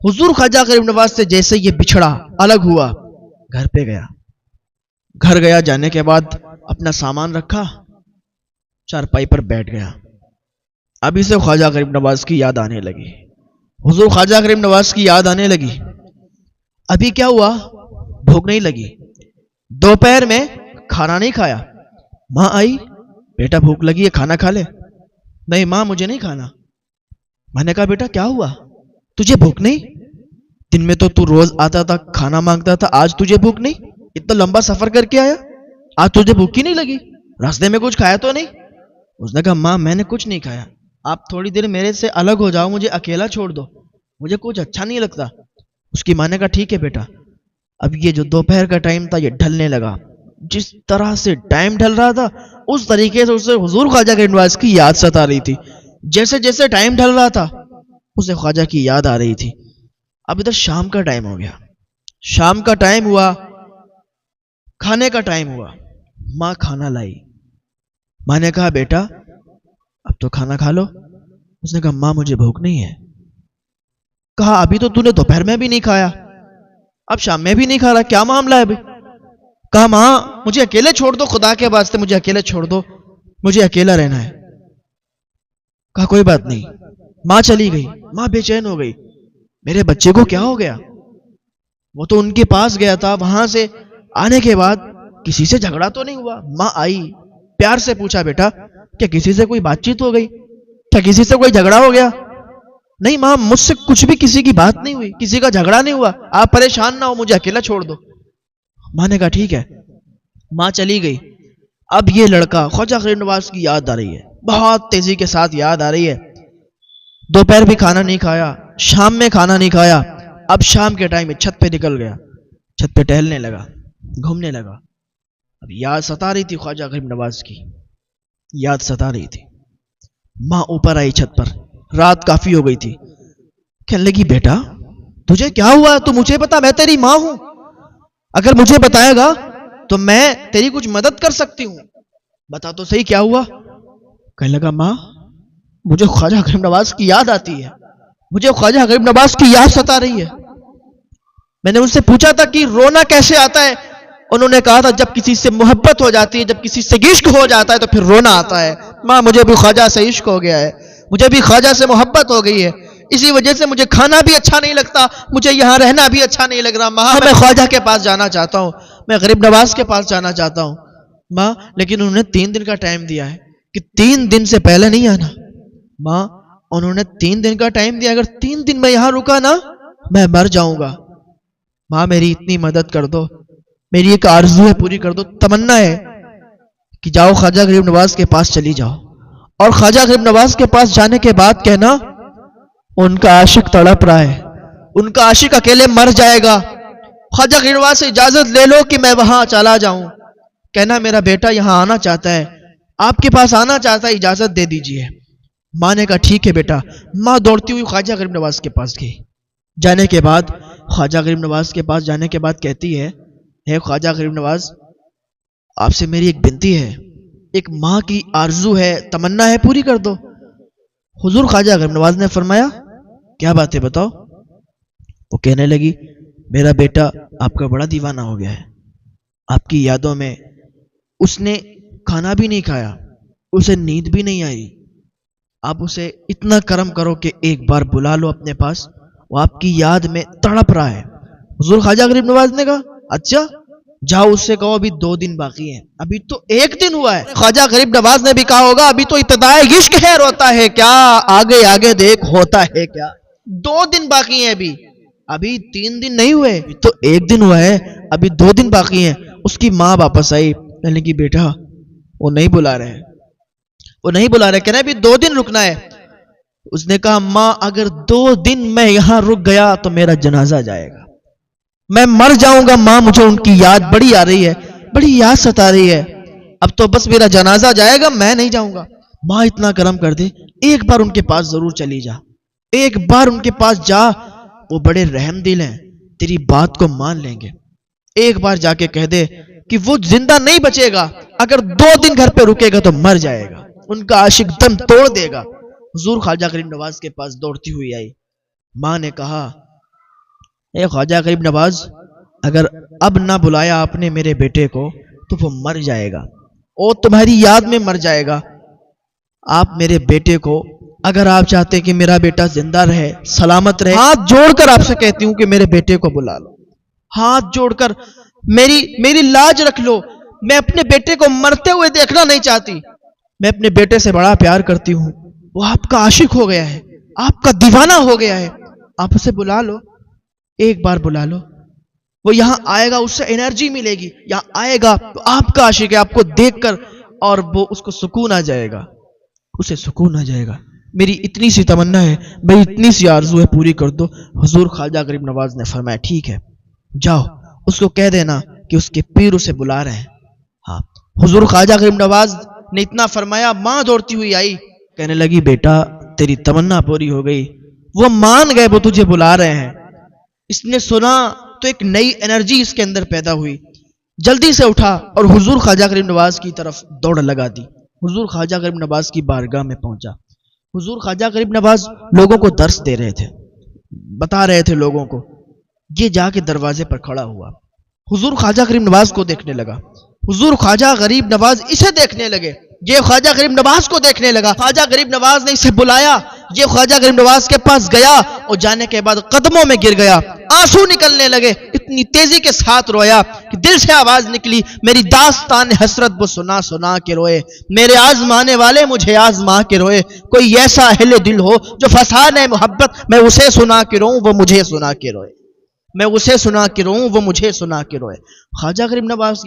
حضور خواجہ غریب نواز سے جیسے یہ بچھڑا، الگ ہوا، گھر پہ گیا. گھر گیا، جانے کے بعد اپنا سامان رکھا، چارپائی پر بیٹھ گیا. ابھی سے خواجہ غریب نواز کی یاد آنے لگی، حضور خواجہ غریب نواز کی یاد آنے لگی. ابھی کیا ہوا؟ بھوک نہیں لگی. دوپہر میں کھانا نہیں کھایا. ماں آئی، بیٹا بھوک لگی ہے، کھانا کھا لے. نہیں ماں، مجھے نہیں کھانا. میں نے کہا بیٹا کیا ہوا، تجھے بھوک نہیں؟ دن میں تو روز آتا تھا، کھانا مانگتا تھا، آج تجھے بھوک نہیں؟ اتنا لمبا سفر کر کے آیا، آج تجھے بھوک ہی نہیں لگی؟ راستے میں کچھ کھایا تو نہیں؟ اس نے کہا ماں میں نے کچھ نہیں کھایا، آپ تھوڑی دیر میرے سے الگ ہو جاؤ، مجھے اکیلا چھوڑ دو، مجھے کچھ اچھا نہیں لگتا. اس کی ماں نے کہا ٹھیک ہے بیٹا. اب یہ جو دوپہر کا ٹائم تھا یہ ڈھلنے لگا. جس طرح سے ٹائم ڈھل رہا تھا اس طریقے سے اسے حضور خواجہ غریب نواز کی یاد ستا رہی تھی. جیسے جیسے ٹائم ڈھل رہا تھا اسے خواجہ کی یاد آ رہی تھی. اب ادھر شام کا ٹائم ہو گیا، شام کا ٹائم ہوا، کھانے کا ٹائم ہوا. ماں کھانا لائی. ماں نے کہا بیٹا اب تو کھانا کھا لو. اس نے کہا ماں مجھے بھوک نہیں ہے. کہا ابھی تو نے دوپہر میں بھی نہیں کھایا، اب شام میں بھی نہیں کھا رہا، کیا معاملہ ہے ابھی؟ کہا ماں مجھے اکیلے چھوڑ دو، خدا کے واسطے مجھے اکیلے چھوڑ دو، مجھے اکیلا رہنا ہے. کہا کوئی بات نہیں. ماں چلی گئی. ماں بے چین ہو گئی، میرے بچے کو کیا ہو گیا؟ وہ تو ان کے پاس گیا تھا، وہاں سے آنے کے بعد کسی سے جھگڑا تو نہیں ہوا؟ ماں آئی، پیار سے پوچھا بیٹا کیا کسی سے کوئی بات چیت ہو گئی، کیا کسی سے کوئی جھگڑا ہو گیا؟ نہیں ماں مجھ سے کچھ بھی کسی کی بات نہیں ہوئی، کسی کا جھگڑا نہیں ہوا، آپ پریشان نہ ہو، مجھے اکیلا چھوڑ دو. ماں نے کہا ٹھیک ہے. ماں چلی گئی. اب یہ لڑکا خواجہ غریب نواز کی یاد آ رہی ہے، بہت تیزی کے ساتھ یاد آ رہی ہے. دوپہر بھی کھانا نہیں کھایا، شام میں کھانا نہیں کھایا. اب شام کے ٹائم میں چھت پہ نکل گیا، چھت پہ ٹہلنے لگا، گھومنے لگا. اب یاد ستا رہی تھی خواجہ غریب نواز کی، یاد ستا رہی تھی. ماں اوپر آئی چھت پر، رات کافی ہو گئی تھی. کہنے لگی بیٹا تجھے کیا ہوا، تو مجھے بتا، میں تیری ماں ہوں، اگر مجھے بتائے گا تو میں تیری کچھ مدد کر سکتی ہوں، بتا تو صحیح کیا ہوا. کہنے لگا ماں مجھے خواجہ غریب نواز کی یاد آتی ہے، مجھے خواجہ غریب نواز کی یاد ستا رہی ہے. میں نے ان سے پوچھا تھا کہ رونا کیسے آتا ہے، انہوں نے کہا تھا جب کسی سے محبت ہو جاتی ہے، جب کسی سے عشق ہو جاتا ہے تو پھر رونا آتا ہے. ماں مجھے بھی خواجہ سے عشق ہو گیا ہے، مجھے بھی خواجہ سے محبت ہو گئی ہے، اسی وجہ سے مجھے کھانا بھی اچھا نہیں لگتا، مجھے یہاں رہنا بھی اچھا نہیں لگ رہا. ماں میں خواجہ کے پاس جانا چاہتا ہوں، میں غریب نواز کے پاس جانا چاہتا ہوں. ماں لیکن انہوں نے 3 دن کا ٹائم دیا ہے کہ 3 دن سے پہلے نہیں آنا. ماں انہوں نے 3 دن کا ٹائم دیا، اگر 3 دن میں یہاں رکا نا میں مر جاؤں گا. ماں میری اتنی مدد کر دو، میری ایک آرزو ہے پوری کر دو، تمنا ہے کہ جاؤ خواجہ غریب نواز کے پاس چلی جاؤ، اور خواجہ غریب نواز کے پاس جانے کے بعد کہنا ان کا عاشق تڑپ رہا ہے، ان کا عاشق اکیلے مر جائے گا، خواجہ غریب نواز سے اجازت لے لو کہ میں وہاں چلا جاؤں. کہنا میرا بیٹا یہاں آنا چاہتا ہے، آپ کے پاس آنا چاہتا ہے، اجازت دے دیجئے. ماں نے کہا ٹھیک ہے بیٹا. ماں دوڑتی ہوئی خواجہ غریب نواز کے پاس گئی. جانے کے بعد خواجہ غریب نواز کے پاس جانے کے بعد کہتی ہے اے خواجہ غریب نواز آپ سے میری ایک بنتی ہے، ایک ماں کی آرزو ہے، تمنا ہے، پوری کر دو. حضور خواجہ غریب نواز نے فرمایا کیا بات ہے بتاؤ. وہ کہنے لگی میرا بیٹا آپ کا بڑا دیوانہ ہو گیا ہے، آپ کی یادوں میں اس نے کھانا بھی نہیں کھایا، اسے نیند بھی نہیں آئی. آپ اسے اتنا کرم کرو کہ ایک بار بلا لو اپنے پاس، وہ آپ کی یاد میں تڑپ رہا ہے. حضور خواجہ غریب نواز نے کہا اچھا جاؤ اس سے کہو ابھی 2 دن باقی ہیں، ابھی تو 1 دن ہوا ہے. خواجہ غریب نواز نے بھی کہا ہوگا ابھی تو ابتدائے عشق ہے، روتا ہے کیا، آگے آگے دیکھ ہوتا ہے کیا. 2 دن باقی ہیں، ابھی 3 دن نہیں ہوئے، ابھی تو 1 دن ہوا ہے، ابھی 2 دن باقی ہیں. اس کی ماں واپس آئی، کہنے کی بیٹا وہ نہیں بلا رہے، وہ نہیں بلا رہے، کہنے ابھی 2 دن رکنا ہے. اس نے کہا ماں اگر 2 دن میں یہاں رک گیا تو میرا جنازہ جائے گا، میں مر جاؤں گا. ماں مجھے ان کی یاد بڑی آ رہی ہے، بڑی یاد ستا رہی ہے، اب تو بس میرا جنازہ جائے گا، میں نہیں جاؤں گا. ماں اتنا کرم کر دے ایک بار ان کے پاس ضرور چلی جا، ایک بار ان کے پاس جا، وہ بڑے رحم دل ہیں، تیری بات کو مان لیں گے. ایک بار جا کے کہہ دے کہ وہ زندہ نہیں بچے گا، اگر 2 دن گھر پہ رکے گا تو مر جائے گا، ان کا عاشق دم توڑ دے گا. حضور خواجہ غریب نواز کے پاس دوڑتی ہوئی آئی. ماں نے کہا اے خواجہ غریب نواز، اگر اب نہ بلایا آپ نے میرے بیٹے کو تو وہ مر جائے گا اور تمہاری یاد میں مر جائے گا. آپ میرے بیٹے کو، اگر آپ چاہتے کہ میرا بیٹا زندہ رہے، سلامت رہے، ہاتھ جوڑ کر آپ سے کہتی ہوں کہ میرے بیٹے کو بلا لو. ہاتھ جوڑ کر میری لاج رکھ لو. میں اپنے بیٹے کو مرتے ہوئے دیکھنا نہیں چاہتی. میں اپنے بیٹے سے بڑا پیار کرتی ہوں. وہ آپ کا عاشق ہو گیا ہے، آپ کا دیوانہ ہو گیا ہے. آپ اسے بلا لو، ایک بار بلا لو. وہ یہاں آئے گا، اس سے انرجی ملے گی. یہاں آئے گا تو آپ کا عاشق ہے، آپ کو دیکھ کر اور وہ اس کو سکون آ جائے گا، اسے سکون آ جائے گا. میری اتنی سی تمنا ہے، میری اتنی سی آرزو ہے، پوری کر دو. حضور خواجہ غریب نواز نے فرمایا ٹھیک ہے، جاؤ اس کو کہہ دینا کہ اس کے پیر اسے بلا رہے ہیں. ہاں، حضور خواجہ غریب نواز نے اتنا فرمایا، ماں دوڑتی ہوئی آئی، کہنے لگی بیٹا تیری تمنا پوری ہو گئی. وہ مان گئے، وہ تجھے بلا رہے ہیں. اس نے سنا تو ایک نئی انرجی اس کے اندر پیدا ہوئی. جلدی سے اٹھا اور حضور خواجہ غریب نواز کی طرف دوڑ لگا دی. حضور خواجہ غریب نواز کی بارگاہ میں پہنچا. حضور خواجہ غریب نواز لوگوں کو درس دے رہے تھے، بتا رہے تھے لوگوں کو. یہ جا کے دروازے پر کھڑا ہوا، حضور خواجہ غریب نواز کو دیکھنے لگا. حضور خواجہ غریب نواز اسے دیکھنے لگے، یہ خواجہ غریب نواز کو دیکھنے لگا. خواجہ غریب نواز نے اسے بلایا، یہ خواجہ غریب نواز کے پاس گیا اور جانے کے بعد قدموں میں گر گیا. آنسو نکلنے لگے، اتنی تیزی کے ساتھ رویا کہ دل سے آواز نکلی، میری داستان حسرت وہ سنا سنا کے روئے، میرے آزمانے والے مجھے آزما کے روئے. کوئی ایسا اہل دل ہو جو فسانے محبت، میں اسے سنا کے روؤں وہ مجھے سنا کے روئے، میں اسے سنا کے روؤں وہ مجھے سنا کے روئے. خواجہ غریب نواز کی